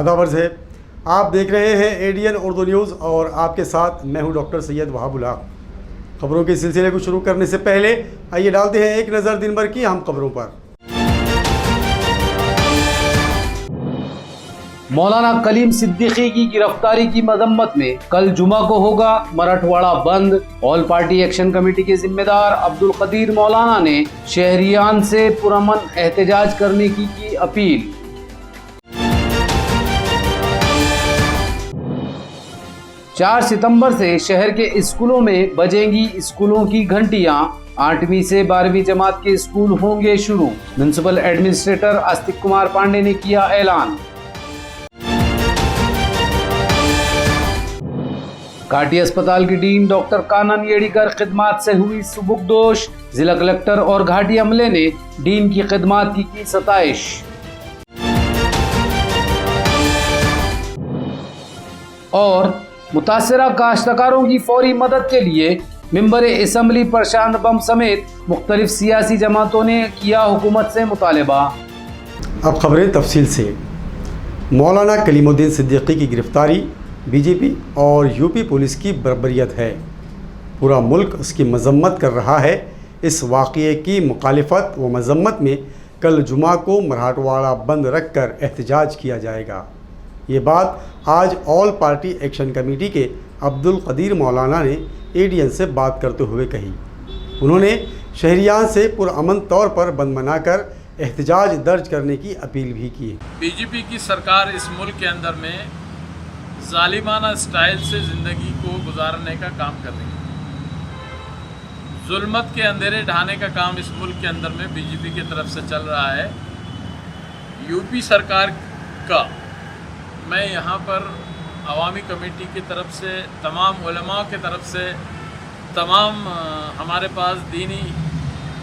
आदाब है। आप देख रहे हैं एडीएन उर्दू न्यूज़ और आपके साथ मैं हूं डॉक्टर सैयद वहाबुल हक। खबरों के सिलसिले को शुरू करने से पहले आइए डालते हैं एक नज़र दिन भर की अहम खबरों पर। मौलाना कलीम सिद्दीकी की गिरफ्तारी की मजम्मत में कल जुमा को होगा मराठवाड़ा बंद। ऑल पार्टी एक्शन कमेटी के जिम्मेदार अब्दुल कदीर मौलाना ने शहरियान से पुरअमन एहतजाज करने की अपील। चार सितंबर से शहर के स्कूलों में बजेंगी स्कूलों की घंटियां। 8वीं से 12वीं जमात के स्कूल होंगे शुरू। म्युनिसिपल एडमिनिस्ट्रेटर आस्तिक कुमार पांडे ने किया ऐलान। घाटी अस्पताल की डीन डॉक्टर कानन येड़ीकर खिदमात से हुई सुबुकदोश। जिला कलेक्टर और घाटी अमले ने डीन की खिदमात की सताइश। और मुतासरा काश्तकारों की फौरी मदद के लिए मेंबर असम्बली प्रशांत बम समेत मुख्तलिफ सियासी जमातों ने किया हुकूमत से मुतालबा। अब खबरें तफसील से। मौलाना कलीमुद्दीन सिद्दीकी की गिरफ्तारी बीजेपी और यूपी पुलिस की बर्बरियत है। पूरा मुल्क उसकी मजम्मत कर रहा है। इस वाक़ये की मुखालिफत व मजम्मत में कल जुमा को मराठवाड़ा बंद रख कर एहतजाज किया जाएगा। ये बात आज ऑल पार्टी एक्शन कमेटी के अब्दुल कदीर मौलाना ने एडीएन से बात करते हुए कही। उन्होंने शहरियान से पुरअमन तौर पर बंद मनाकर एहतजाज दर्ज करने की अपील भी की। बीजेपी की सरकार इस मुल्क के अंदर में जालिमाना स्टाइल से ज़िंदगी को गुजारने का काम कर रही है। जुल्मत के अंधेरे ढाने का काम इस मुल्क के अंदर में बीजेपी की तरफ से चल रहा है। यूपी सरकार का मैं यहाँ पर अवामी कमेटी की तरफ से, तमाम उलमा की तरफ से, तमाम हमारे पास दीनी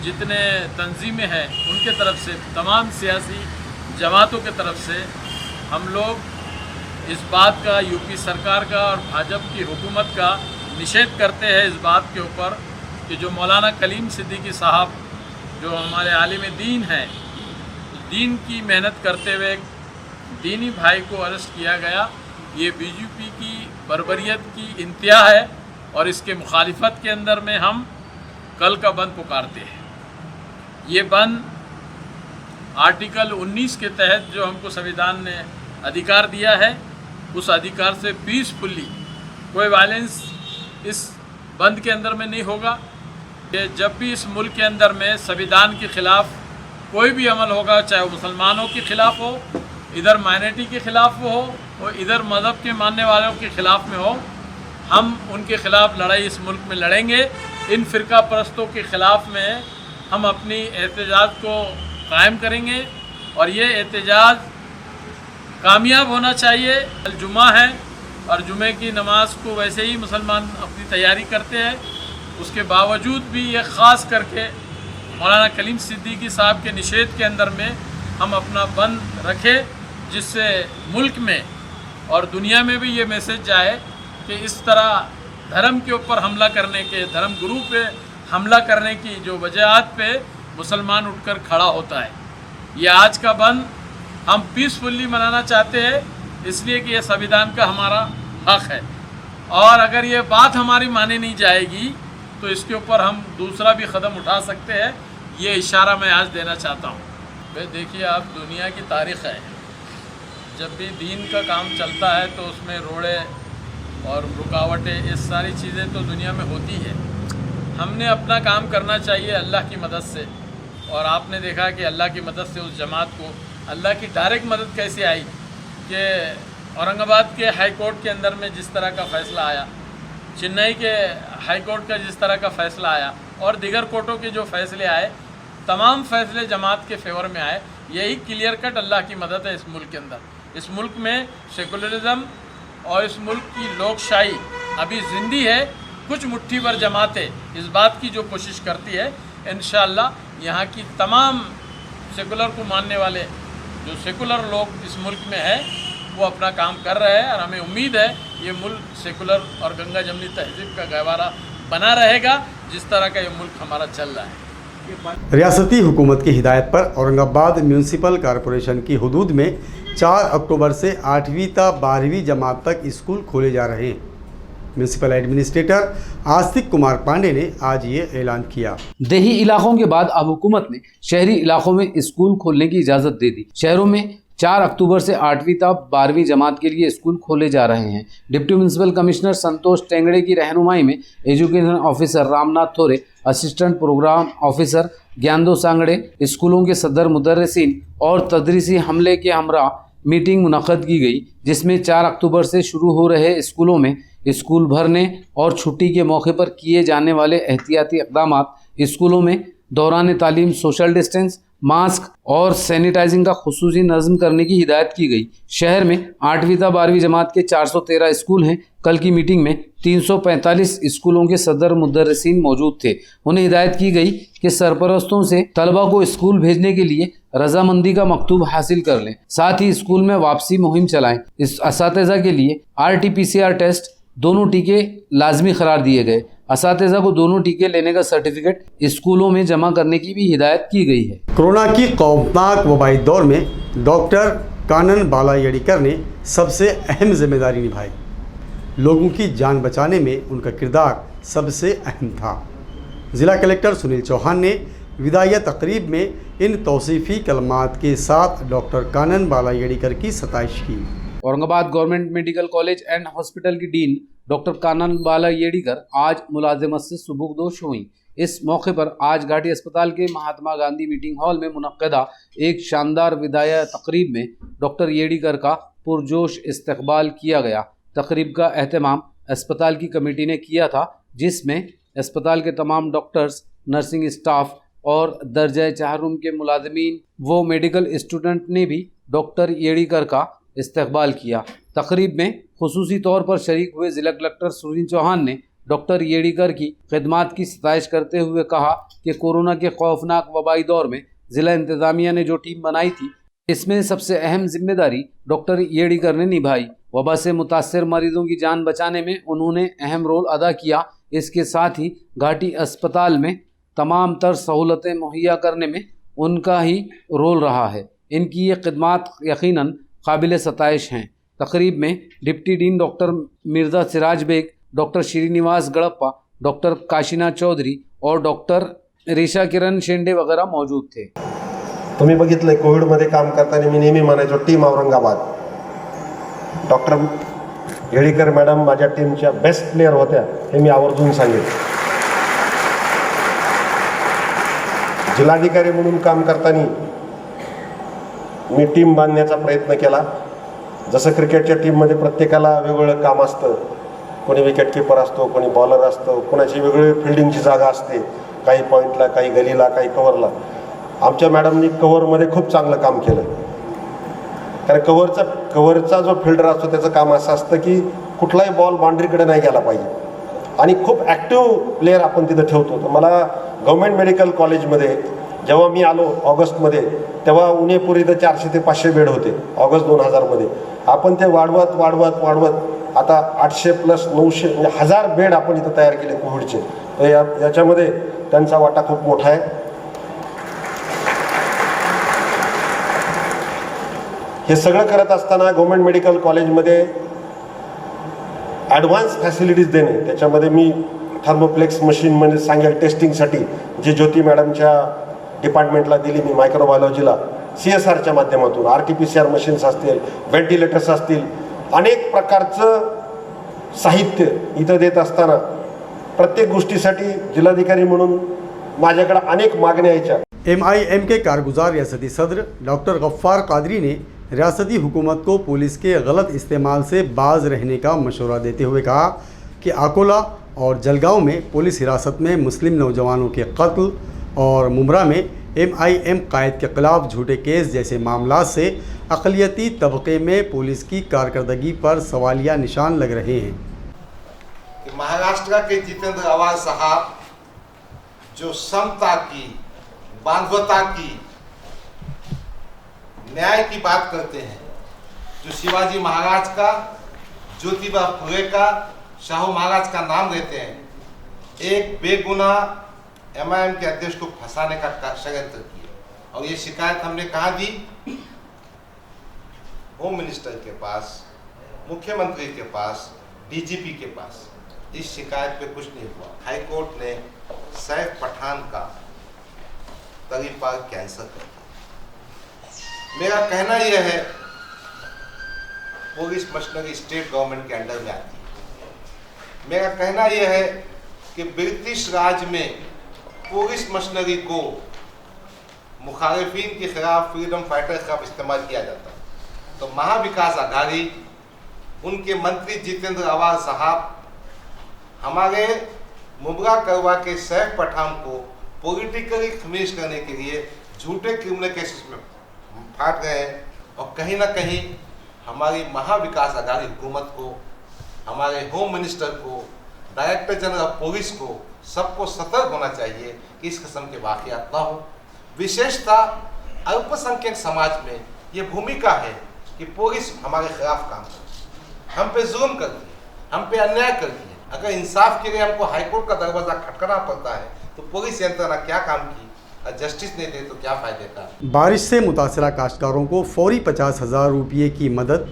जितने तंजीमें हैं उनके तरफ से, तमाम सियासी जमातों के तरफ से हम लोग इस बात का, यूपी सरकार का और भाजपा की हुकूमत का निषेध करते हैं इस बात के ऊपर कि जो मौलाना कलीम सिद्दीकी साहब जो हमारे आलिम दीन हैं, दीन की मेहनत करते हुए दीनी भाई को अरेस्ट किया गया, ये बीजेपी की बर्बरियत की इंतहा है और इसके मुखालिफत के अंदर में हम कल का बंद पुकारते हैं। ये बंद आर्टिकल 19 के तहत जो हमको संविधान ने अधिकार दिया है, उस अधिकार से पीसफुली कोई वायलेंस इस बंद के अंदर में नहीं होगा। कि जब भी इस मुल्क के अंदर में संविधान के ख़िलाफ़ कोई भी अमल होगा, चाहे वो मुसलमानों के ख़िलाफ़ हो, इधर माइनॉरिटी के ख़िलाफ़ हो और इधर मज़हब के मानने वालों के ख़िलाफ़ में हो, हम उनके ख़िलाफ़ लड़ाई इस मुल्क में लड़ेंगे। इन फ़िरका परस्तों के ख़िलाफ़ में हम अपनी एहतजाज को कायम करेंगे और ये एहतजाज कामयाब होना चाहिए। कल जुमा है और जुमे की नमाज को वैसे ही मुसलमान अपनी तैयारी करते हैं, उसके बावजूद भी ये ख़ास करके मौलाना कलीम सिद्दीकी साहब के निषेध के अंदर में हम अपना बंद रखें, जिससे मुल्क में और दुनिया में भी ये मैसेज जाए कि इस तरह धर्म के ऊपर हमला करने के, धर्म गुरु पे हमला करने की जो वजहात पे मुसलमान उठकर खड़ा होता है। ये आज का बंद हम पीसफुली मनाना चाहते हैं, इसलिए कि ये संविधान का हमारा हक़ है और अगर ये बात हमारी मानी नहीं जाएगी तो इसके ऊपर हम दूसरा भी कदम उठा सकते हैं। ये इशारा मैं आज देना चाहता हूँ। भाई देखिए, आप दुनिया की तारीख़ है, जब भी दीन का काम चलता है तो उसमें रोड़े और रुकावटें, ये सारी चीज़ें तो दुनिया में होती है। हमने अपना काम करना चाहिए अल्लाह की मदद से, और आपने देखा कि अल्लाह की मदद से उस जमात को अल्लाह की डायरेक्ट मदद कैसे आई कि औरंगाबाद के हाई कोर्ट के अंदर में जिस तरह का फ़ैसला आया, चेन्नई के हाई कोर्ट का जिस तरह का फ़ैसला आया और दीगर कोर्टों के जो फ़ैसले आए, तमाम फ़ैसले जमात के फेवर में आए। यही क्लियर कट अल्लाह की मदद है इस मुल्क के अंदर। इस मुल्क में सेकुलरिज़म और इस मुल्क की लोकशाही अभी ज़िंदी है। कुछ मुट्ठी भर जमातें इस बात की जो कोशिश करती है, इंशाअल्लाह यहाँ की तमाम सेकुलर को मानने वाले जो सेकुलर लोग इस मुल्क में है वो अपना काम कर रहे हैं और हमें उम्मीद है ये मुल्क सेकुलर और गंगा जमनी तहज़ीब का गहवारा बना रहेगा जिस तरह का ये मुल्क हमारा चल रहा है। रियासती हुकूमत की हिदायत पर औरंगाबाद म्यूनसिपल कॉरपोरेशन की हुदूद में 4 अक्टूबर से 8वीं ता 12वीं जमात तक स्कूल खोले जा रहे हैं। म्यूनसिपल एडमिनिस्ट्रेटर आस्तिक कुमार पांडे ने आज ये ऐलान किया। देही इलाकों के बाद अब हुकूमत ने शहरी इलाकों में स्कूल खोलने की इजाज़त दे दी। शहरों में 4 अक्टूबर से 8वीं ता 12वीं जमात के लिए स्कूल खोले जा रहे हैं। डिप्टी म्यूनसिपल कमिश्नर संतोष टेंगड़े की रहनुमाई में एजुकेशन ऑफिसर रामनाथ थोरे, असिस्टेंट प्रोग्राम ऑफिसर ज्ञानदो सांगड़े, स्कूलों के सदर मुदर्रिसीन और तदरीसी हमले के हमरा मीटिंग मुनक़द की गई, जिसमें 4 अक्टूबर से शुरू हो रहे स्कूलों में स्कूल भरने और छुट्टी के मौके पर किए जाने वाले एहतियाती इक़दामात, स्कूलों में दौरान तालीम सोशल डिस्टेंस, मास्क और सैनिटाइजिंग का खुसूसी नज़म करने की हिदायत की गई। शहर में 8वीं ता 12वीं जमात के 413 स्कूल हैं। कल की मीटिंग में 345 स्कूलों के सदर मुदर्रिसीन मौजूद थे। उन्हें हिदायत की गई कि सरपरस्तों से तलबा को स्कूल भेजने के लिए रजामंदी का मकतूब हासिल कर लें, साथ ही स्कूल में वापसी मुहिम चलाएं। इस असातिज़ा के लिए RT-PCR टेस्ट, दोनों टीके लाजमी करार दिए गए। असातिज़ा को दोनों टीके लेने का सर्टिफिकेट स्कूलों में जमा करने की भी हिदायत की गई है। कोरोना की खौफनाक वबाई दौर में डॉक्टर कानन बाला येडिकर ने सबसे अहम जिम्मेदारी निभाई। लोगों की जान बचाने में उनका किरदार सबसे अहम था। ज़िला कलेक्टर सुनील चौहान ने विदाई तकरीब में इन तौसीफ़ी कलमात के साथ डॉक्टर कानन बाला येडिकर की सताइश की। Aurangabad government medical college and hospital की डीन डॉक्टर कानन बाला येडिकर आज मुलाजिमत से सुबुकदोश हुई। इस मौके पर आज घाटी अस्पताल के महात्मा गांधी मीटिंग हॉल में मुनक्कदा एक शानदार विदाई तकरीब में डॉक्टर येडिकर का पुरजोश इस्तकबाल किया गया। तकरीब का एहतमाम अस्पताल की कमेटी ने किया था, जिसमें अस्पताल के तमाम डॉक्टर्स, नर्सिंग स्टाफ और दर्जा 4 रूम के मुलाजमीन व मेडिकल स्टूडेंट ने भी डॉक्टर येडिकर का इस्तकबाल किया। तकरीब में खुसूसी तौर पर शरीक हुए ज़िला कलेक्टर सुनील चौहान ने डॉक्टर येडिकर की खिदमात की सताइश करते हुए कहा कि कोरोना के खौफनाक वबाई दौर में ज़िला इंतज़ामिया ने जो टीम बनाई थी, इसमें सबसे अहम जिम्मेदारी डॉक्टर येडिकर ने निभाई। वबा से मुतासर मरीजों की जान बचाने में उन्होंने अहम रोल अदा किया। इसके साथ ही घाटी अस्पताल में तमाम तर सहूलतें मुहैया करने में उनका ही रोल रहा है। इनकी ये खिदमात यकीनन काबिल सताइश हैं। तकरीब में deputy dean doctor Mirza Siraj Baig, doctor Srinivas Gadappa, doctor Kashinath Chaudhary और डॉक्टर रीशा किरण शेंडे वगैरह मौजूद थे। तुम्ही बघितलंय कोविडमध्ये काम करताना मी नेहमी म्हणायचो टीम औरंगाबाद। डॉक्टर येडिकर मॅडम माझ्या टीमच्या बेस्ट प्लेयर होत्या, हे मी आवर्जून सांगेन। जिल्हाधिकारी म्हणून काम करताना मी टीम बांधण्याचा प्रयत्न केला। जसं क्रिकेटच्या टीममध्ये प्रत्येकाला वेगवेगळं काम असतं, कोणी विकेट कीपर असतो, कोणी बॉलर असतो, कोणाची वेगळी फिल्डिंगची जागा असते, काही पॉईंटला, काही गलीला, काही कव्हरला। आमच्या मॅडमनी कव्हरमध्ये खूप चांगलं काम केलं, कारण कव्हरचा जो फिल्डर असतो त्याचं काम असं असतं की कुठलाही बॉल बाउंड्रीकडे नाही गेला पाहिजे आणि खूप ॲक्टिव्ह प्लेयर आपण तिथं ठेवतो। तर मला गव्हर्नमेंट मेडिकल कॉलेजमध्ये जेव्हा मी आलो ऑगस्टमध्ये, तेव्हा उन्हेपुर इथं 400 ते 500 बेड होते ऑगस्ट 2000मध्ये। आपण ते वाढवत आता 800 प्लस 900 म्हणजे 1000 बेड आपण इथं तयार केले कोविडचे। तर याच्यामध्ये त्यांचा वाटा खूप मोठा आहे। हे सगळं करत असताना गव्हर्नमेंट मेडिकल कॉलेजमध्ये ॲडव्हान्स फॅसिलिटीज देणे, त्याच्यामध्ये मी थर्मोप्लेक्स मशीनमध्ये सांगेल टेस्टिंगसाठी, जे ज्योती मॅडमच्या डिपार्टमेंटला दिली मी मायक्रोबायोलॉजीला CSRच्या माध्यमातून। RT-PCR मशीन्स असतील, व्हेंटिलेटर्स असतील, अनेक प्रकारचं साहित्य इथं देत असताना प्रत्येक गोष्टीसाठी जिल्हाधिकारी म्हणून माझ्याकडे अनेक मागण्या यायच्या। MIM के कारगुजार रियासती सदर डॉक्टर गफ्फार कादरी ने रियासती हुकूमत को पुलिस के गलत इस्तेमाल से बाज रहने का मशवरा देते हुए कहा कि अकोला और जलगांव में पुलिस हिरासत में मुस्लिम नौजवानों के कत्ल और मुमरा में MIM कायद के खिलाफ झूठे केस जैसे मामलों से अक़लियती तबके में पुलिस की कारकर्दगी पर सवालिया निशान लग रहे हैं। महाराष्ट्र के जितेंद्र आवाज साहब जो समता की, मानवता की, न्याय की बात करते हैं, जो शिवाजी महाराज का, ज्योतिबा फुले का, शाहू महाराज का नाम लेते हैं, एक बेगुनाह एमआईएम के अध्यक्ष को फंसाने का षड्यंत्र किया। और ये शिकायत हमने कहाँ दी? होम मिनिस्टर के पास, मुख्यमंत्री के पास, डीजीपी के पास। इस शिकायत पे कुछ नहीं हुआ। हाई कोर्ट ने सैफ पठान का तरीका कैंसिल कर दिया। मेरा कहना यह है, पुलिस मशीनरी स्टेट गवर्नमेंट के अंडर में आती है। मेरा कहना यह है कि ब्रिटिश राज में पुलिस मशीनरी को मुखालिफिन के खिलाफ, फ्रीडम फाइटर के खिलाफ इस्तेमाल किया जाता है। तो महाविकास आघाड़ी, उनके मंत्री जितेंद्र आवाज साहब हमारे मुबरा करवा के सैफ पठान को पॉलिटिकली खमीज करने के लिए झूठे क्रिमिनल केसेस में फाट गए हैं। और कहीं ना कहीं हमारी महाविकास आघाड़ी हुकूमत को, हमारे होम मिनिस्टर को, डायरेक्टर जनरल ऑफ पुलिस को, सबको सतर्क होना चाहिए कि इस किस्म के वाक़यात ना हो। विशेषतः अल्पसंख्यक समाज में ये भूमिका है कि पुलिस हमारे खिलाफ काम करती है, हम पे जुल्म करती है, हम पे अन्याय करती है। अगर इंसाफ के लिए हमको हाईकोर्ट का दरवाजा खटखटाना पड़ता है तो पुलिस यंत्रणा क्या काम की, और जस्टिस नहीं दे तो क्या फायदे का। बारिश से मुतासरा काश्तकारों को फौरी 50,000 रुपये की मदद,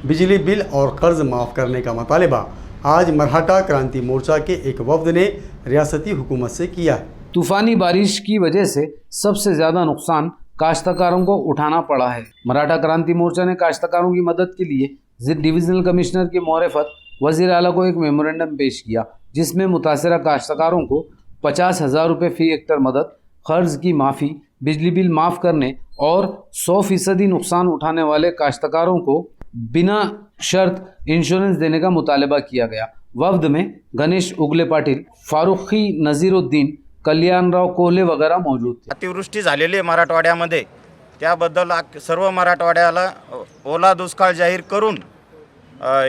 बिजली बिल और कर्ज माफ़ करने का मुतालबा आज मराठा क्रांति मोर्चा के एक वफ्द ने रियासती हुकूमत से किया है। तूफानी बारिश की वजह से सबसे ज्यादा नुकसान काश्तकारों को उठाना पड़ा है। मराठा क्रांति मोर्चा ने काश्तकारों की मदद के लिए डिविजनल कमिश्नर की मारिफत वजीर आला को एक मेमोरेंडम पेश किया, जिसमें मुतासरा काश्तकारों को 50,000 रुपये फी हेक्टर मदद, कर्ज की माफ़ी, बिजली बिल माफ़ करने और 100% नुकसान उठाने वाले काश्तकारों को बिना शर्त इंश्योरेंस देने का मुतालबा किया गया। वफ्द में गणेश उगले पाटील, फारुखी नजीरुद्दीन, कल्याणराव कोल्हे वगैरह मौजूद थे। अतिवृष्टी झालेली आहे मराठवाड्यामध्ये, त्याबद्दल सर्व मराठवाड्याला ओला दुष्काळ जाहीर करून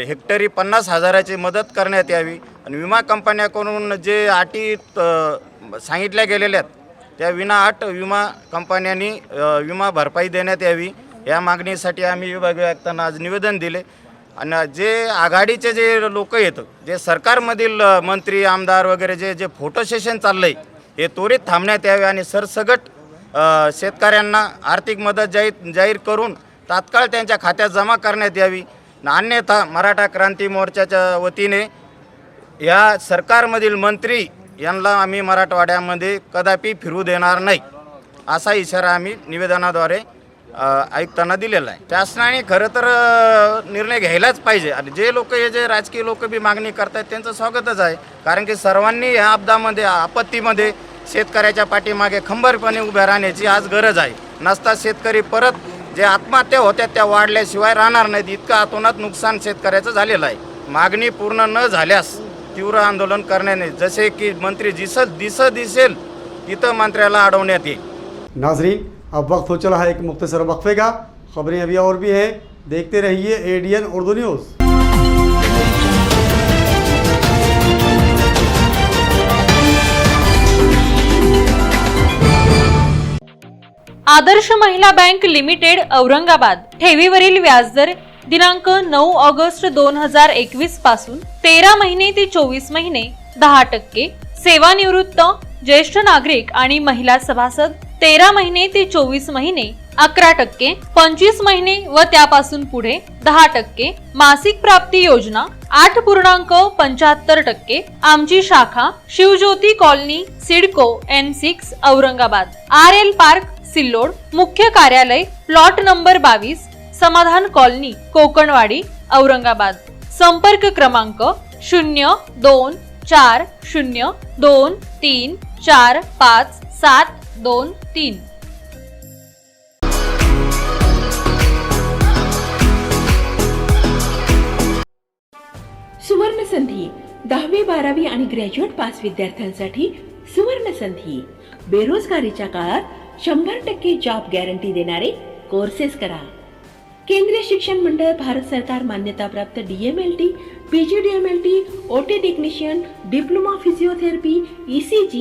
हेक्टरी 50,000ची मदत करण्यात यावी आणि विमा कंपन्यांकडून जे अटी सांगितल्या गेलेल्या आहेत त्या विना अट विमा कंपन्यांनी विमा भरपाई देण्यात यावी, या मागणीसाठी आम्ही विभागीय आयुक्तांना आज निवेदन दिले। आणि जे आघाडीचे जे लोक आहेत, जे सरकारमधील मंत्री आमदार वगैरे जे फोटो सेशन चाललं आहे, हे त्वरित थांबण्यात यावे आणि सरसगट शेतकऱ्यांना आर्थिक मदत जाहीर करून तात्काळ त्यांच्या खात्यात जमा करण्यात यावी। अन्यथा मराठा क्रांती मोर्चाच्या वतीने या सरकारमधील मंत्री यांना आम्ही मराठवाड्यामध्ये कदापि फिरू देणार नाही, असा इशारा आम्ही निवेदनाद्वारे आयुक्तांना दिलेला आहे। शासनाने खरं तर निर्णय घ्यायलाच पाहिजे आणि जे लोक, हे जे राजकीय लोक बी मागणी करतात त्यांचं स्वागतच आहे, कारण की सर्वांनी या आपत्तीमध्ये शेतकऱ्याच्या पाठीमागे खंबीरपणे उभे राहण्याची आज गरज आहे। नसता शेतकरी परत जे आत्महत्या होत्या त्या वाढल्याशिवाय राहणार नाहीत, इतकं अतोनात नुकसान शेतकऱ्याचं झालेलं आहे। मागणी पूर्ण न झाल्यास तीव्र आंदोलन करण्याने, जसे की मंत्री दिसेल तिथं मंत्र्याला अडवण्यात येईल। नाजरीन, अब वक्त हो चला है एक मुख्तसर वक्फे का। खबरें अभी और भी हैं, देखते रहिए ADN उर्दू न्यूज़। आदर्श महिला बँक लिमिटेड औरंगाबाद ठेवीवरील व्याजदर दिनांक 9 ऑगस्ट 2021 पासून 13 महिने ते 24 महिने 10%, सेवानिवृत्त, ज्येष्ठ नागरिक आणि महिला सभासद 13 महिने ते 24 महिने 11%, 25 महिने व त्यापासून पुढे 10%, मासिक प्राप्ती योजना 8.75%। आमची शाखा Shivjyoti colony, CIDCO N6 Aurangabad, RL park Sillod, मुख्य कार्यालय प्लॉट नंबर 22, समाधान कॉलनी, कोकणवाडी, औरंगाबाद। संपर्क क्रमांक 024023455723। सुवर्ण संधी 10वी 12वी आणि ग्रॅज्युएट पास विद्यार्थ्यांसाठी सुवर्ण संधी। बेरोजगारीच्या काळात 100% जॉब गॅरंटी देणारे कोर्सेस करा। केंद्रीय शिक्षण मंडळ, भारत सरकार मान्यताप्राप्त DMLT, PGDMLT, OT technician, diploma physiotherapy, ECG,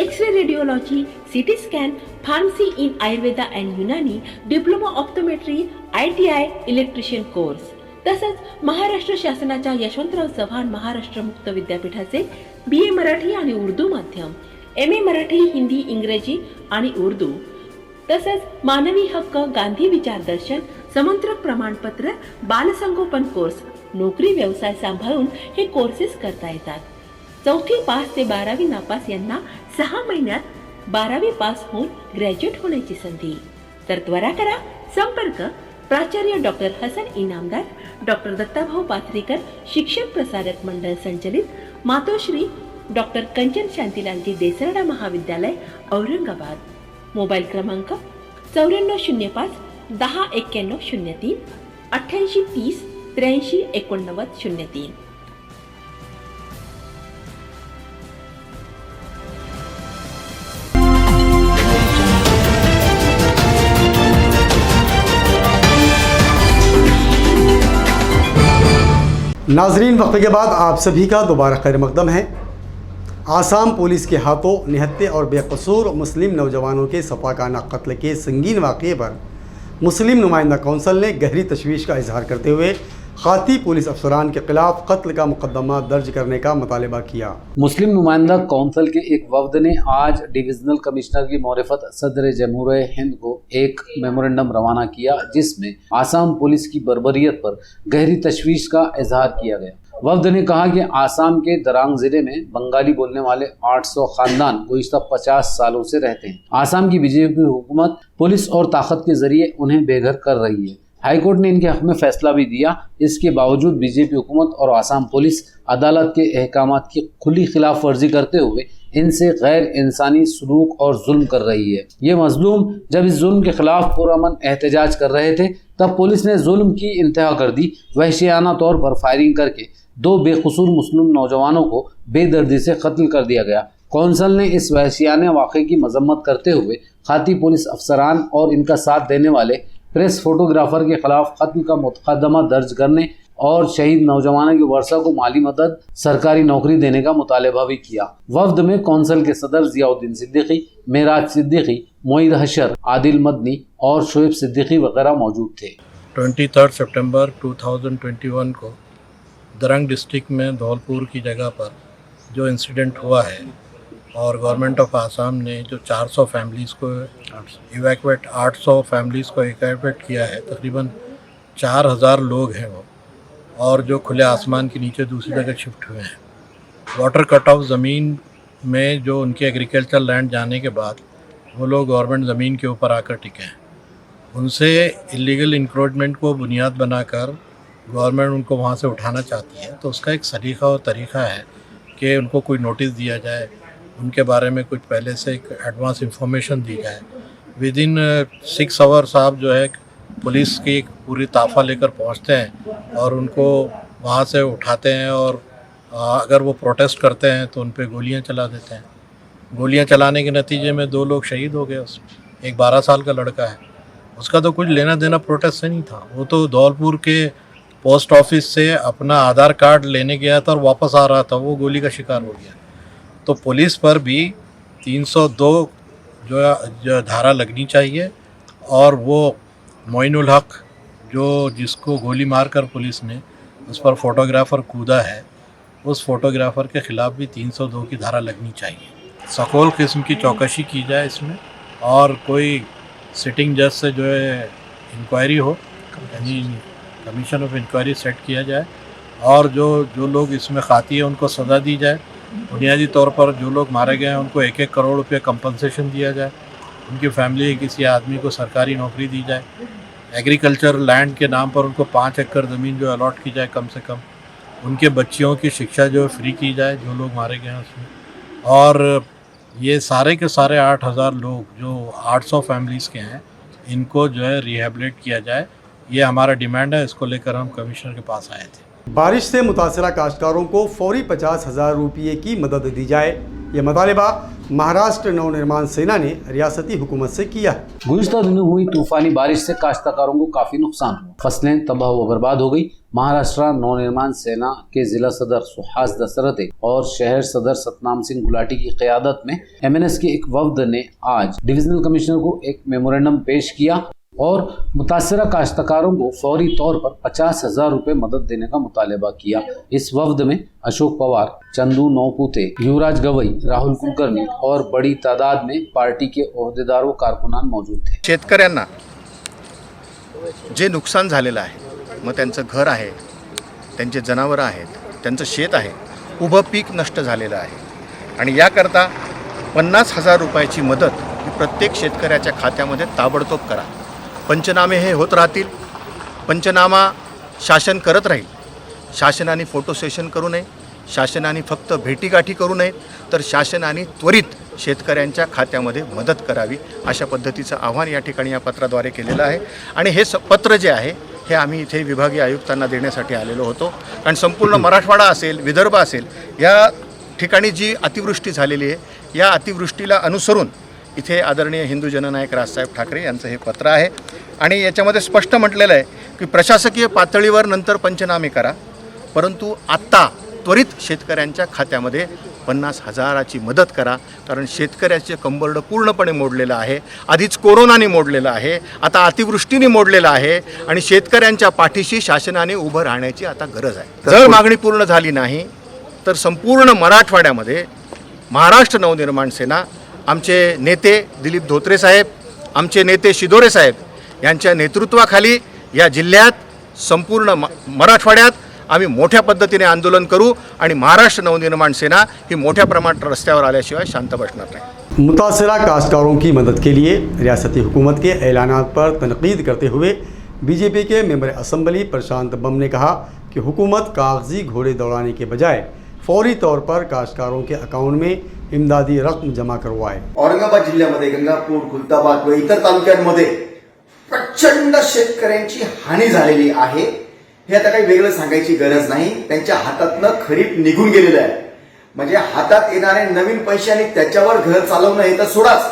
x ray radiology, CT scan, pharmacy in Ayurveda and Unani, diploma optometry, ITI electrician course, तसंच महाराष्ट्र शासनाच्या यशवंतराव चव्हाण महाराष्ट्र मुक्त विद्यापीठाचे BA मराठी आणि उर्दू माध्यम, MA मराठी, हिंदी, इंग्रजी आणि उर्दू तसंच मानवी हक्क, गांधी विचारदर्शन, समंत्रक प्रमाणपत्र, बालसंगोपन कोर्स, नोकरी, व्यवसाय सांभाळून हे कोर्सेस करता येतात. 4थी पास ते 12वी नापास यांना 6 महिन्यात 12वी पास होऊन ग्रॅज्युएट होण्याची संधी. तर त्वरा करा. संपर्क प्राचार्य डॉक्टर हसन इनामदार, डॉक्टर दत्ताभाऊ पाथरीकर, शिक्षण प्रसारक मंडळ संचलित, मातोश्री डॉक्टर कंचन शांतीलालजी देसरडा महाविद्यालय, औरंगाबाद. मोबाईल क्रमांक 9405 10 91 03 88 30 83 89 03. नाजरीन, वक्त के बाद आप सभी का दोबारा खैर मकदम है। आसाम पुलिस के हाथों निहत्थे और बेकसूर मुस्लिम नौजवानों के सफाकाना कत्ल के संगीन वाक़े पर मुस्लिम नुमाइंदा कौंसिल ने गहरी तशवीश का इजहार करते हुए खाती पुलिस अफसरान के खिलाफ कत्ल का मुकदमा दर्ज करने का मुतालबा किया। मुस्लिम नुमाइंदा कौंसिल के एक वफ्द ने आज डिविजनल कमिश्नर की मौरफत सदर जमहूरियत हिंद को एक मेमोरेंडम रवाना किया, जिसमें आसाम पुलिस की बर्बरियत पर गहरी तशवीश का इजहार किया गया। वफ्द ने कहा कि आसाम के दरांग जिले में बंगाली बोलने वाले 800 खानदान गुज़िश्ता 50 सालों से रहते हैं। आसाम की बीजेपी हुकूमत पुलिस और ताकत के जरिए उन्हें बेघर कर रही है। हाईकोर्ट ने इनके हक में फैसला भी दिया। इसके बावजूद बीजेपी हुकूमत और आसाम पुलिस अदालत के अहकामात की खुली खिलाफ वर्जी करते हुए इनसे गैर इंसानी सलूक और जुल्म कर रही है। ये मजलूम जब इस जुल्म के खिलाफ पुरअमन एहतजाज कर रहे थे, तब पुलिस ने जुल्म की इंतहा कर दी। वहशियाना तौर पर फायरिंग करके 2 बेकसूर मुस्लिम नौजवानों को बेदर्दी से कत्ल कर दिया गया। कौंसिल ने इस वहशियाना वाक़े की मजम्मत करते हुए खाती पुलिस अफसरान और इनका साथ देने वाले प्रेस फोटोग्राफर के खिलाफ कत्ल का मुकदमा दर्ज करने और शहीद नौजवानों के वर्षा को माली मदद, सरकारी नौकरी देने का मुतालबा भी किया। वफ्द में कौंसिल के सदर जियाउद्दीन सिद्दीकी, मेराज सिद्दीकी, मोईद हशर, आदिल मदनी और शोएब सिद्दीकी वगैरह मौजूद थे। 23 सितंबर 2021 को दरंग डिस्ट्रिक्ट में धौलपुर की जगह पर जो इंसिडेंट हुआ है और गवर्नमेंट ऑफ आसाम ने जो 400 फैमिलीज़ को इवैक्यूएट 800 फैमिलीज़ को इवैक्यूएट किया है, तकरीबन 4000 लोग हैं वो, और जो खुले आसमान के नीचे दूसरी जगह शिफ्ट हुए हैं। वाटर कट ऑफ ज़मीन में जो उनके एग्रीकल्चर लैंड जाने के बाद वो लोग गवर्नमेंट ज़मीन के ऊपर आकर टिके हैं। उनसे इलीगल इंक्रोचमेंट को बुनियाद बनाकर गवर्नमेंट उनको वहाँ से उठाना चाहती है, तो उसका एक सलीका और तरीक़ा है कि उनको कोई नोटिस दिया जाए, उनके बारे में कुछ पहले से एक एडवांस इंफॉर्मेशन दी जाए। विद इन 6 आवर्स आप जो है पुलिस की एक पूरी ताफ़ा लेकर पहुंचते हैं और उनको वहां से उठाते हैं, और अगर वो प्रोटेस्ट करते हैं तो उन पे गोलियां चला देते हैं। गोलियां चलाने के नतीजे में 2 लोग शहीद हो गए। उसमें एक 12 साल का लड़का है, उसका तो कुछ लेना देना प्रोटेस्ट से नहीं था। वो तो धौलपुर के पोस्ट ऑफिस से अपना आधार कार्ड लेने गया था और वापस आ रहा था, वो गोली का शिकार हो गया। तो पुलिस पर भी 302 जो धारा लगनी चाहिए, और वो मोइनुल हक जिसको गोली मारकर पुलिस ने उस पर फोटोग्राफ़र कूदा है, उस फोटोग्राफ़र के ख़िलाफ़ भी 302 की धारा लगनी चाहिए। सकोल किस्म की चौकसी की जाए इसमें, और कोई सिटिंग जज से जो है इंक्वायरी हो, यानी कमीशन ऑफ इंक्वायरी सेट किया जाए, और जो लोग इसमें खाती है उनको सज़ा दी जाए। बुनियादी तौर पर जो लोग मारे गए हैं उनको 1-1 करोड़ रुपये कंपनसेशन दिया जाए। उनकी फैमिली के किसी आदमी को सरकारी नौकरी दी जाए। एग्रीकल्चर लैंड के नाम पर उनको 5 एकड़ ज़मीन जो अलॉट की जाए कम से कम। उनके बच्चियों की शिक्षा जो फ्री की जाए, जो लोग मारे गए हैं उसमें। और ये सारे के सारे 8000 लोग जो 800 फैमिलीज़ के हैं, इनको जो है रिहेबिलिट किया जाए। ये हमारा डिमांड है, इसको लेकर हम कमिश्नर के पास आए थे। बारिश से मुतासरा काश्तकारों को फौरी 50,000 रुपये की मदद दी जाए, ये मुतालबा महाराष्ट्र नवनिर्माण सेना ने रियासती हुकूमत से किया है। गुज़िश्ता दिनों हुई तूफानी बारिश से काश्तकारों को काफ़ी नुकसान हुआ, फसलें तबाह व बर्बाद हो गई। महाराष्ट्र नवनिर्माण सेना के जिला सदर सुहास दशरथे और शहर सदर सतनाम सिंह गुलाटी की क़यादत में MNS के एक वफ्द ने आज डिविजनल कमिश्नर को एक मेमोरेंडम पेश किया। और मुतासरा काश्तकारों को फौरी तौर पर 50,000 रुपये मदद देने का मुतालबा किया। इस वफ्द में अशोक पवार, चंदू नौपूते, युवराज गवई, राहुल कुलकर्णी और बड़ी तादाद में पार्टी के ओहदेदार व कारकुनान मौजूद थे। शेतकऱ्यांना जे नुकसान झालेलं आहे, मग त्यांचं घर आहे, त्यांचे जनावरं आहेत, त्यांचं शेत आहे, उभं पीक नष्ट झालेलं आहे आणि याकरता 50,000 रुपयाची मदत ही प्रत्येक शेतकऱ्याच्या खात्यामध्ये ताबडतोब करा। पंचनामे हे होत राहतील, पंचनामा शासन करत राहील। शासनाने फोटो सेशन करू नये, शासनाने फक्त भेटीगाठी करू नये, तर शासनाने त्वरित शेतकऱ्यांच्या खात्यामध्ये मदत करावी, अशा पद्धतीचं आव्हान या ठिकाणी या पत्राद्वारे केलेलं आहे। आणि हे पत्र जे आहे हे आम्ही इथे विभागीय आयुक्तांना देण्यासाठी आलेलो होतो, कारण संपूर्ण मराठवाडा असेल, विदर्भ असेल, या ठिकाणी जी अतिवृष्टी झालेली आहे, या अतिवृष्टीला अनुसरून इथे आदरणीय हिंदू जननायक राजसाहेब ठाकरे यांचं हे पत्र आहे आणि याच्यामध्ये स्पष्ट म्हटलेलं आहे की प्रशासकीय पातळीवर नंतर पंचनामे करा, परंतु आत्ता त्वरित शेतकऱ्यांच्या खात्यामध्ये 50,000ची मदत करा, कारण शेतकऱ्याचे कंबरडं पूर्णपणे मोडलेलं आहे। आधीच कोरोनाने मोडलेलं आहे, आता अतिवृष्टीने मोडलेलं आहे आणि शेतकऱ्यांच्या पाठीशी शासनाने उभं राहण्याची आता गरज आहे। जर मागणी पूर्ण झाली नाही तर संपूर्ण मराठवाड्यामध्ये महाराष्ट्र नवनिर्माण सेना, आमचे नेते दिलीप धोत्रे साहेब, आमचे नेते शिदोरे साहेब यांच्या नेतृत्वाखाली या जिल्ह्यात संपूर्ण मराठवाड्यात आम्ही मोठ्या पद्धतीने आंदोलन करू आणि महाराष्ट्र नवनिर्माण सेना ही मोठ्या प्रमाणात रस्त्यावर आल्याशिवाय शांत बसणार नाही। मुतासरा काश्तकारों की मदद के लिए रियासती हुकूमत के ऐलानात पर तनकीद करते हुए बीजेपी के मेंबर असम्बली प्रशांत बम ने कहा कि हुकूमत कागजी घोड़े दौड़ाने के बजाय फौरी तौर पर काश्तकारों के अकाउंट में इमदादी रकम जमा करवाए। औरंगाबाद जिल्ह्यामध्ये गंगापूर, खुलताबाद व इतर तालुक्यांमध्ये प्रचंड शेतकऱ्यांची हानी झालेली आहे। हे आता काही वेगळं सांगायची गरज नाही, त्यांच्या हातातनं खरीप निघून गेलेलं आहे। म्हणजे हातात येणारे नवीन पैसे आणि त्याच्यावर घर चालवणं हे तर सोडाच,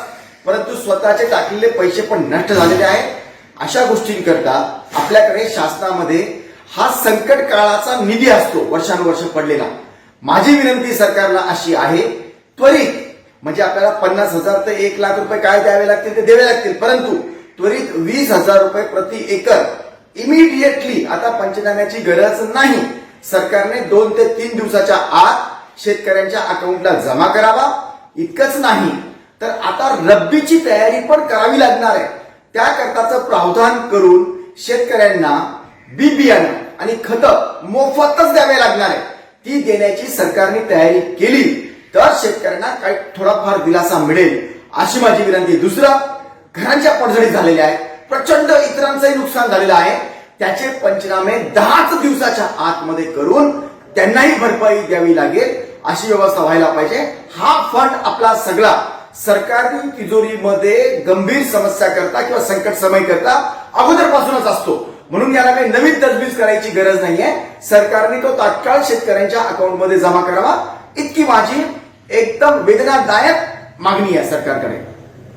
परंतु स्वतःचे टाकलेले पैसे पण नष्ट झालेले आहेत। अशा गोष्टींकरता आपल्याकडे शासनामध्ये हा संकट काळाचा निधी असतो वर्षानुवर्ष पडलेला। माझी विनंती सरकारला अशी आहे, त्वरित म्हणजे आपल्याला 50,000 ते 1,00,000 रुपये काय द्यावे लागतील ते द्यावे लागतील, परंतु त्वरित 20,000 रुपये प्रति एकर इमिडिएटली, आता पंचनाम्याची गरज नाही, सरकारने 2 ते 3 दिवसाच्या आत शेतकऱ्यांच्या अकाउंटला जमा करावा। इतकंच नाही तर आता रब्बीची तयारी पण करावी लागणार आहे। त्याकरताचं प्रावधान करून शेतकऱ्यांना बी बियाणं आणि खतं मोफतच द्यावे लागणार आहे। ती देण्याची सरकारने तयारी केली तर शेतकऱ्यांना काही थोडाफार दिलासा मिळेल, अशी माझी विनंती। दुसरं, घरांच्या पडझडी झालेल्या आहेत, प्रचंड इतरांचंही नुकसान झालेलं आहे, त्याचे पंचनामे 10 दिवसाच्या आतमध्ये करून त्यांनाही भरपाई द्यावी लागेल, अशी व्यवस्था व्हायला पाहिजे। हा फंड आपला सगळा सरकारी तिजोरीमध्ये गंभीर समस्या करता किंवा संकट समय करता अगोदरपासूनच असतो, म्हणून याला काही नवीन तजवीज करायची गरज नाहीये। सरकारने तो तात्काळ शेतकऱ्यांच्या अकाउंटमध्ये जमा करावा, इतकी माझी एकदम वेदनादायक मागणी है सरकार करे।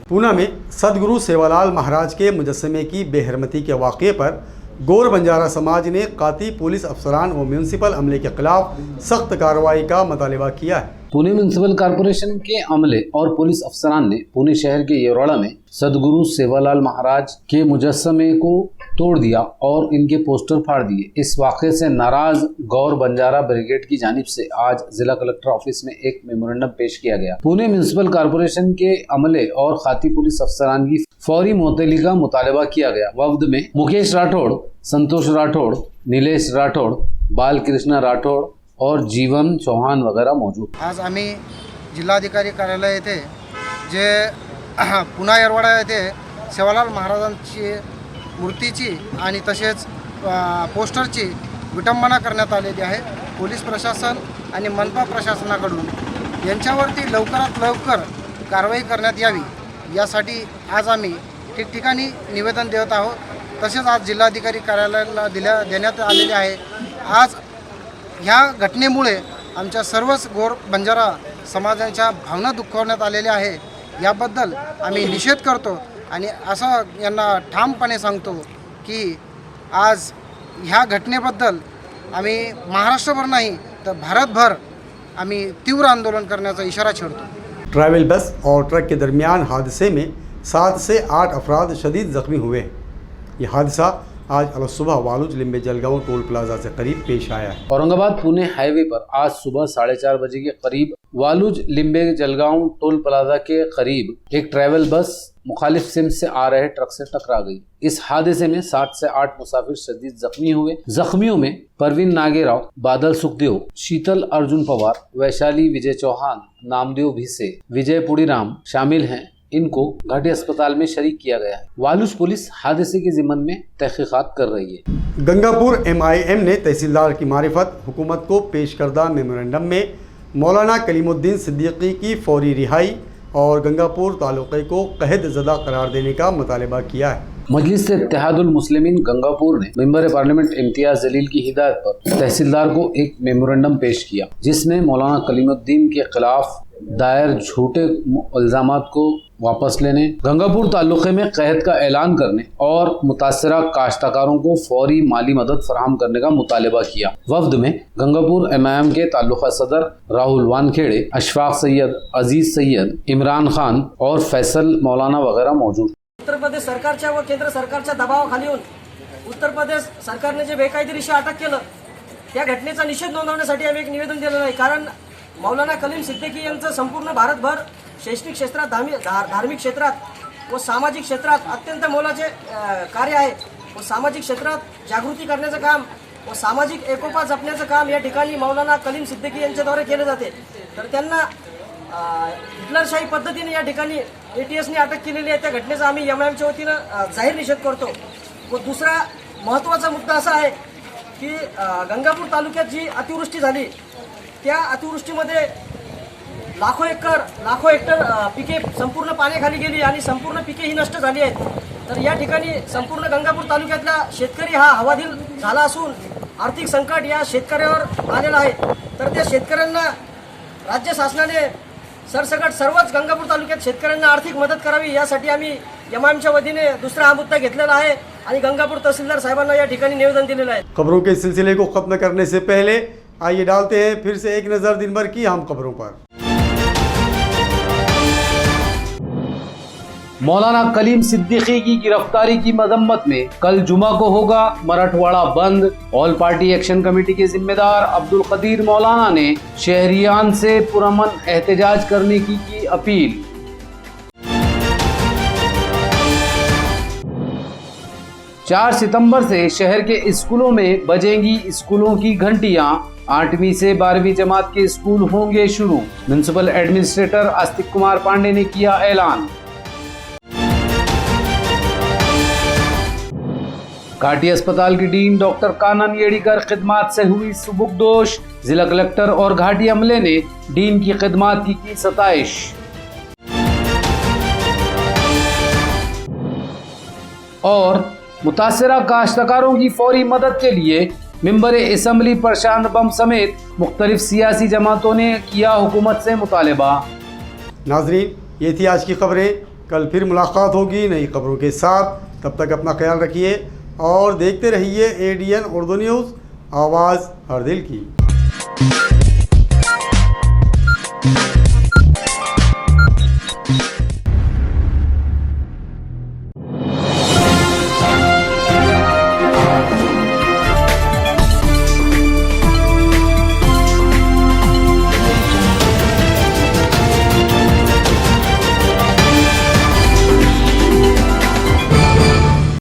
पूना में सदगुरु सेवालाल महाराज के मुजस्समे की बेहरमती के वाक़े पर गोर बंजारा समाज ने काती पुलिस अफसरान व म्यूनसिपल अमले के खिलाफ सख्त कार्रवाई का मुतालबा किया है। पुणे म्यूनसिपल कॉरपोरेशन के अमले और पुलिस अफसरान ने पुणे शहर के येवराड़ा में सदगुरु सेवालाल महाराज के मुजस्समे को तोड़ दिया और इनके पोस्टर फाड़ दिए। इस वाक़े से नाराज गौर बंजारा ब्रिगेड की जानिब से आज जिला कलेक्टर ऑफिस में एक मेमोरेंडम पेश किया गया। पुणे म्यूनसिपल कॉरपोरेशन के अमले और खाती पुलिस अफसरान की फौरी मुअत्तली का मुतालबा किया गया। वफ्द में मुकेश राठौड़, संतोष राठौड़, नीलेश राठौड़, बालकृष्ण राठौड़ और जीवन चौहान वगैरह मौजूद। आज आम्ही जिल्हाधिकारी कार्यालय येथे जे पुन्हा येरवाडा येथे सेवालाल महाराजांची मूर्तीची आणि तसेच पोस्टरची विटंबना करण्यात आलेली आहे। पोलीस प्रशासन आणि मनपा प्रशासनाकडून यांच्यावरती लवकरात लवकर कारवाई करण्यात यावी, यासाठी आज आम्ही ठिकठिकाणी निवेदन देत आहोत। तसेच आज जिल्हाधिकारी कार्यालयाला देण्यात आलेले आहे। आज ह्या घटनेमुळे आमच्या सर्वच गोर बंजारा समाजाच्या भावना दुखावण्यात आलेल्या आहे, याबद्दल आम्ही निषेध करतो आणि असं यांना ठामपणे सांगतो की आज ह्या घटनेबद्दल आम्ही महाराष्ट्रभर नाही तर भारतभर आम्ही तीव्र आंदोलन करण्याचा इशारा छेडतो। ट्रैवल बस और ट्रक के दरमियान हादसे में 7 से 8 अफराद शदीद जख्मी हुए। ये हादसा आज अलसुबह वालूज लिम्बे जलगांव टोल प्लाजा से करीब पेश आया है। औरंगाबाद पुणे हाईवे पर आज सुबह 4:30 बजे के करीब वालूज लिम्बे जलगांव टोल प्लाजा के करीब एक ट्रैवल बस मुखालिफ सिम से आ रहे ट्रक से टकरा गई। इस हादसे में 7 से 8 मुसाफिर शदीद जख्मी हुए। जख्मियों में परवीन नागेराव, बादल सुखदेव, शीतल अर्जुन पवार, वैशाली विजय चौहान, नामदेव भिसे, विजय पुड़ीराम शामिल हैं। इनको घाटी अस्पताल में शरीक किया गया है। वालूज पुलिस हादसे के जिम्मन में तहकीकात कर रही है। गंगापुर MIM ने तहसीलदार की मारिफत हुकूमत को पेश करदा मेमोरेंडम में मौलाना कलीमुद्दीन सिद्दीकी की फौरी रिहाई और गंगापुर तालुक़े को कहद ज़दा करार देने का मुतालबा किया है। मजलिस इत्तेहादुल मुस्लिमीन गंगापुर ने मेंबर पार्लियामेंट इम्तियाज जलील की हिदायत पर तहसीलदार को एक मेमोरेंडम पेश किया, जिसमें मौलाना कलीमुद्दीन के खिलाफ दायर झूठे इल्जामात को वापस लेने, गंगापुर तालुक़े में कहद का ऐलान करने और मुतासरा काश्तकारों को फौरी माली मदद फराहम करने का मुतालबा किया। वफ्द में गंगापुर MIM के ताल्लुका सदर राहुल वानखेड़े, अशफाक सैयद, अजीज सैयद, इमरान खान और फैसल मौलाना वगैरह मौजूद। उत्तर प्रदेश सरकारच्या व केंद्र सरकारच्या दबावाखाली येऊन उत्तर प्रदेश सरकारने जे बेकायदेशीर अटक केलं त्या घटनेचा निषेध नोंदवण्यासाठी आम्ही एक निवेदन दिलेलं आहे। कारण मौलाना कलीम सिद्दीकी यांचं संपूर्ण भारतभर शैक्षणिक क्षेत्रात, धार्मिक क्षेत्रात व सामाजिक क्षेत्रात अत्यंत मोलाचे कार्य आहे व सामाजिक क्षेत्रात जागृती करण्याचं काम व सामाजिक एकोपा जपण्याचं काम या ठिकाणी मौलाना कलीम सिद्दीकी यांच्याद्वारे केले जाते। तर त्यांना हिटलरशाही पद्धतीने या ठिकाणी ATS ने अटक केलेली आहे। त्या घटनेचा आम्ही MIMच्या वतीनं जाहीर निषेध करतो। व दुसरा महत्त्वाचा मुद्दा असा आहे की गंगापूर तालुक्यात जी अतिवृष्टी झाली त्या अतिवृष्टीमध्ये लाखो हेक्टर पिके संपूर्ण पाण्याखाली गेली आणि संपूर्ण पिके ही नष्ट झाली आहेत। तर या ठिकाणी संपूर्ण गंगापूर तालुक्यातला शेतकरी हा हवालदिल झाला असून आर्थिक संकट या शेतकऱ्यावर आलेलं आहे। तर त्या शेतकऱ्यांना राज्य शासनाने सरसकट सर्वच गंगापूर तालुक्यात शेतकऱ्यांना आर्थिक मदत करावी यासाठी आम्ही MIMच्या वतीने दुसरा हा मुद्दा घेतलेला आहे आणि गंगापूर तहसीलदार साहेबांना या ठिकाणी निवेदन दिलेलं आहे। खबरों के सिलसिले को खत्म करने से पहले आइए डालते हैं फिर से एक नज़र दिन भर की अहम खबरों पर। मौलाना कलीम सिद्दीकी की गिरफ्तारी की मजम्मत में कल जुमा को होगा मराठवाड़ा बंद। ऑल पार्टी एक्शन कमेटी के जिम्मेदार अब्दुल कदीर मौलाना ने शहरियान से पुरअमन एहतजाज करने की अपील। चार सितंबर से शहर के स्कूलों में बजेंगी स्कूलों की घंटियां। 8वीं से 12वीं जमात के स्कूल होंगे शुरू। म्युनिसिपल एडमिनिस्ट्रेटर आस्तिक कुमार पांडे ने किया ऐलान। घाटी अस्पताल की डीन डॉक्टर कानन येड़ीकर खिदमात से हुई सुबुकदोश। जिला कलेक्टर और घाटी अमले ने डीन की खिदमात की सताइश। और मुतासरा काश्तकारों की फौरी मदद के लिए मेंबर असम्बली प्रशांत बम समेत मुख्तलिफ सियासी जमातों ने किया हुकूमत से मुतालबा। नाजरीन, ये थी आज की खबरें। कल फिर मुलाकात होगी नई खबरों के साथ। तब तक अपना ख्याल रखिए और देखते रहिए ADN उर्दू न्यूज़, आवाज़ हर दिल की।